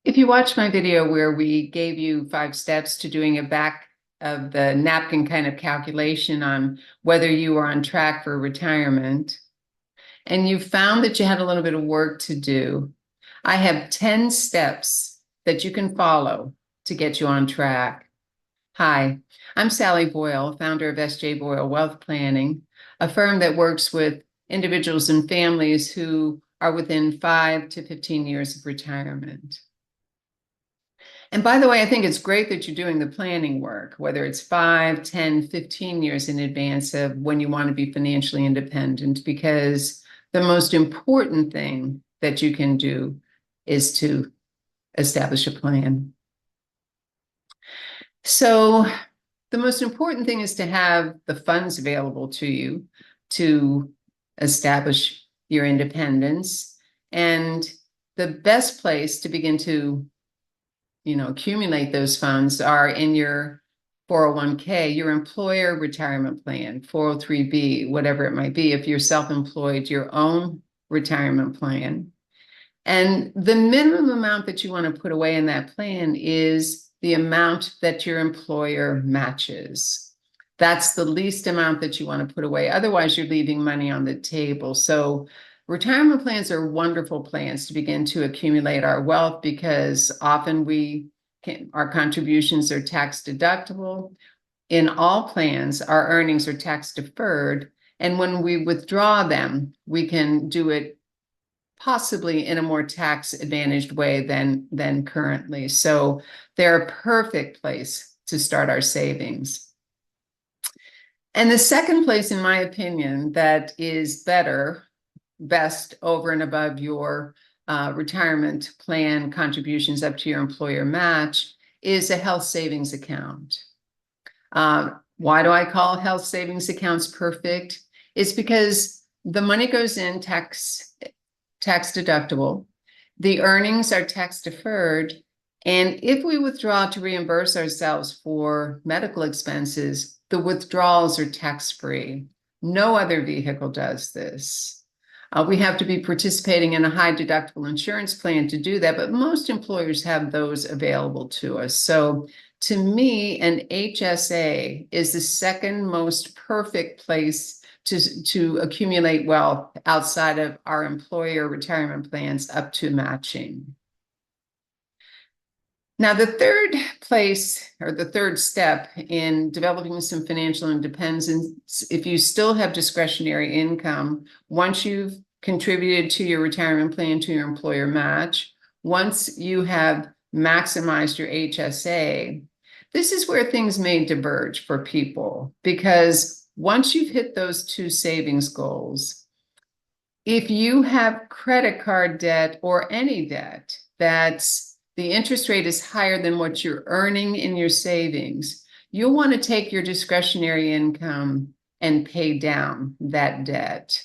If you watched my video where we gave you 5 steps to doing a back of the napkin kind of calculation on whether you are on track for retirement, and you found that you had a little bit of work to do, I have 10 steps that you can follow to get you on track. Hi, I'm Sally Boyle, founder of S.J. Boyle Wealth Planning, a firm that works with individuals and families who are within 5 to 15 years of retirement. And by the way, I think it's great that you're doing the planning work, whether it's 5, 10, 15 years in advance of when you want to be financially independent, because the most important thing that you can do is to establish a plan. So the most important thing is to have the funds available to you to establish your independence. And the best place to begin to accumulate those funds are in your 401k, your employer retirement plan, 403b, whatever it might be. If you're self-employed, your own retirement plan. And the minimum amount that you want to put away in that plan is the amount that your employer matches. That's the least amount that you want to put away. Otherwise, you're leaving money on the table. So retirement plans are wonderful plans to begin to accumulate our wealth, because often our contributions are tax deductible. In all plans, our earnings are tax deferred. And when we withdraw them, we can do it possibly in a more tax advantaged way than currently. So they're a perfect place to start our savings. And the second place, in my opinion, that is best over and above your retirement plan contributions up to your employer match is a health savings account. Why do I call health savings accounts perfect? It's because the money goes in tax deductible, the earnings are tax deferred, and if we withdraw to reimburse ourselves for medical expenses, the withdrawals are tax-free. No other vehicle does this. We have to be participating in a high deductible insurance plan to do that, but most employers have those available to us. So to me, an HSA is the second most perfect place to accumulate wealth outside of our employer retirement plans up to matching. Now, the third place, or the third step in developing some financial independence, if you still have discretionary income, once you've contributed to your retirement plan to your employer match, once you have maximized your HSA, this is where things may diverge for people, because once you've hit those 2 savings goals, if you have credit card debt or any debt that's the interest rate is higher than what you're earning in your savings, you'll want to take your discretionary income and pay down that debt.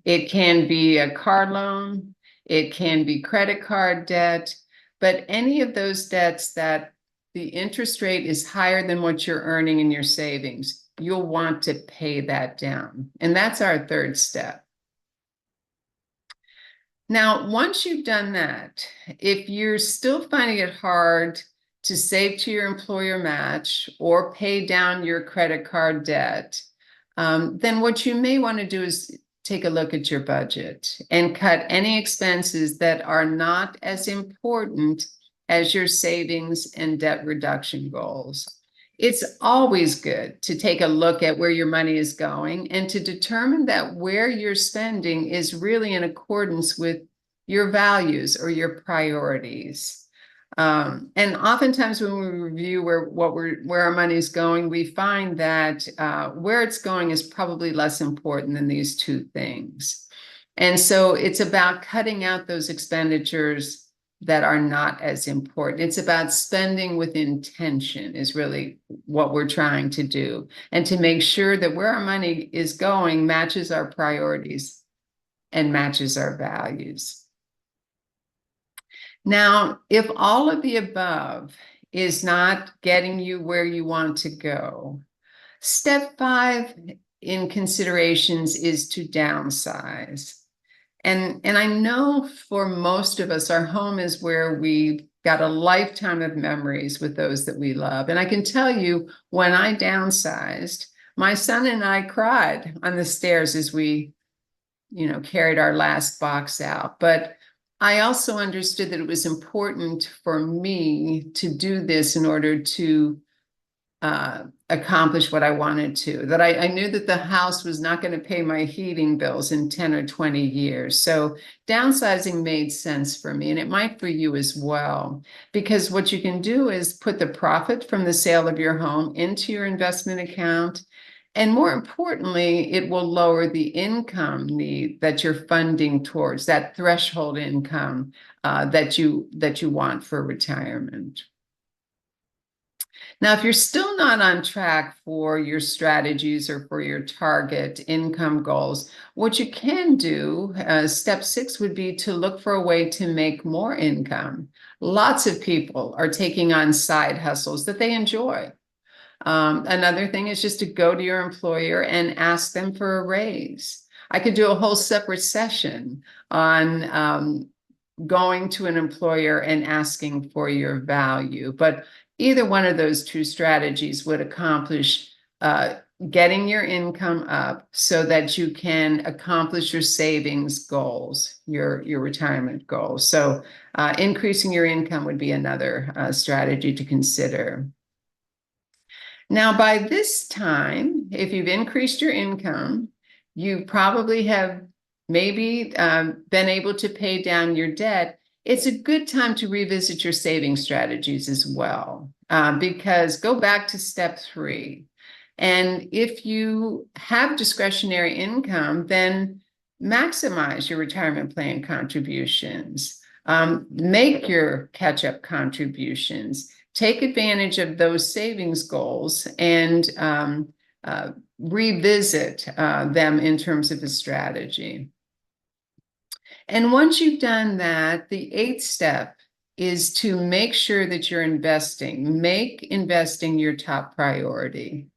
It can be a car loan, it can be credit card debt, but any of those debts that the interest rate is higher than what you're earning in your savings, you'll want to pay that down. And that's our third step. Now, once you've done that, if you're still finding it hard to save to your employer match or pay down your credit card debt, then what you may want to do is take a look at your budget and cut any expenses that are not as important as your savings and debt reduction goals. It's always good to take a look at where your money is going and to determine that where you're spending is really in accordance with your values or your priorities. And oftentimes when we review where our money is going, we find that where it's going is probably less important than these 2 things. And so it's about cutting out those expenditures that are not as important. It's about spending with intention is really what we're trying to do, and to make sure that where our money is going matches our priorities and matches our values. Now, if all of the above is not getting you where you want to go, step 5 in considerations is to downsize. And I know for most of us, our home is where we got a lifetime of memories with those that we love. And I can tell you, when I downsized, my son and I cried on the stairs as we, carried our last box out. But I also understood that it was important for me to do this in order to accomplish what I wanted to, that I knew that the house was not going to pay my heating bills in 10 or 20 years. So downsizing made sense for me, and it might for you as well, because what you can do is put the profit from the sale of your home into your investment account. And more importantly, it will lower the income need that you're funding towards, that threshold income that you want for retirement. Now, if you're still not on track for your strategies or for your target income goals, what you can do, step 6 would be to look for a way to make more income. Lots of people are taking on side hustles that they enjoy. Another thing is just to go to your employer and ask them for a raise. I could do a whole separate session on going to an employer and asking for your value, but either one of those two strategies would accomplish getting your income up so that you can accomplish your savings goals, your retirement goals. So increasing your income would be another strategy to consider. Now, by this time, if you've increased your income, you probably have maybe been able to pay down your debt. It's a good time to revisit your saving strategies as well, because go back to step 3. And if you have discretionary income, then maximize your retirement plan contributions, make your catch-up contributions, take advantage of those savings goals and revisit them in terms of a strategy. And once you've done that, the 8th step is to make sure that you're investing. Make investing your top priority.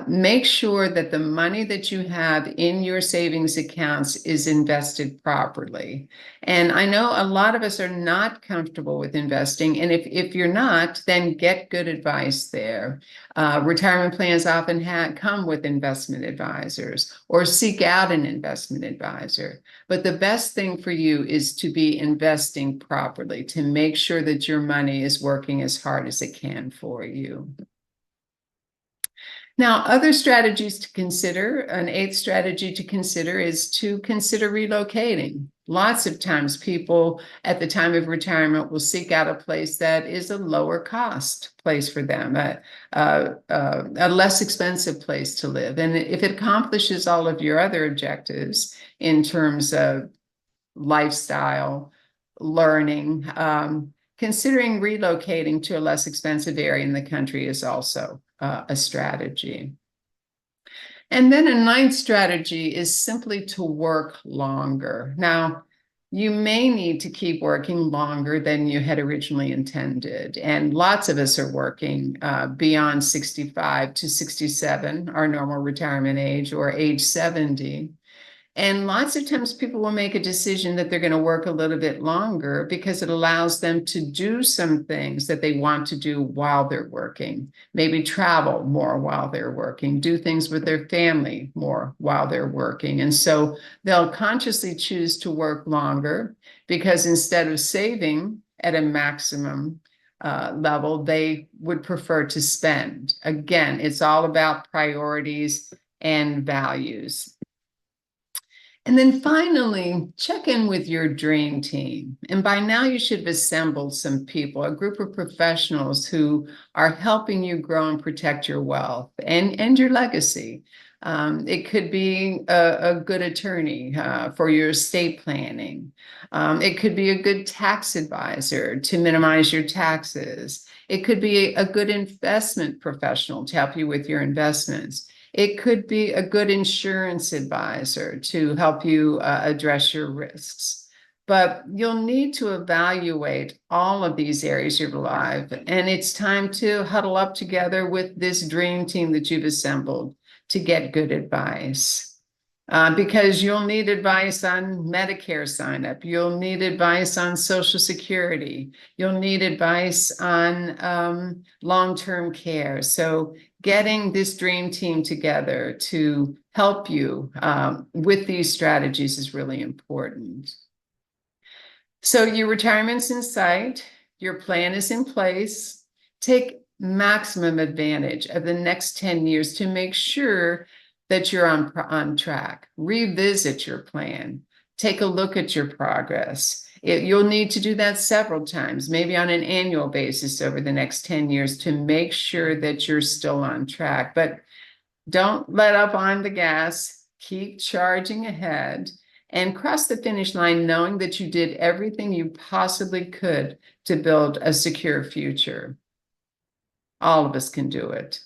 Make sure that the money that you have in your savings accounts is invested properly. And I know a lot of us are not comfortable with investing. And if you're not, then get good advice there. Retirement plans often come with investment advisors, or seek out an investment advisor. But the best thing for you is to be investing properly, to make sure that your money is working as hard as it can for you. Now, other strategies to consider, an 8th strategy to consider is to consider relocating. Lots of times people at the time of retirement will seek out a place that is a lower cost place for them, a less expensive place to live. And if it accomplishes all of your other objectives in terms of lifestyle, learning, considering relocating to a less expensive area in the country is also a strategy. And then a 9th strategy is simply to work longer. Now, you may need to keep working longer than you had originally intended. And lots of us are working beyond 65 to 67, our normal retirement age, or age 70. And lots of times people will make a decision that they're going to work a little bit longer because it allows them to do some things that they want to do while they're working. Maybe travel more while they're working, do things with their family more while they're working. And so they'll consciously choose to work longer because instead of saving at a maximum level, they would prefer to spend. Again, it's all about priorities and values. And then finally, check in with your dream team. And by now you should have assembled some people, a group of professionals who are helping you grow and protect your wealth and your legacy. It could be a good attorney for your estate planning. It could be a good tax advisor to minimize your taxes. It could be a good investment professional to help you with your investments. It could be a good insurance advisor to help you address your risks. But you'll need to evaluate all of these areas of your life, and it's time to huddle up together with this dream team that you've assembled to get good advice. because you'll need advice on Medicare sign up. You'll need advice on Social Security. You'll need advice on long-term care. So getting this dream team together to help you with these strategies is really important. So your retirement's in sight, your plan is in place. Take maximum advantage of the next 10 years to make sure that you're on track. Revisit your plan. Take a look at your progress. You'll need to do that several times, maybe on an annual basis over the next 10 years to make sure that you're still on track. But don't let up on the gas. Keep charging ahead and cross the finish line knowing that you did everything you possibly could to build a secure future. All of us can do it.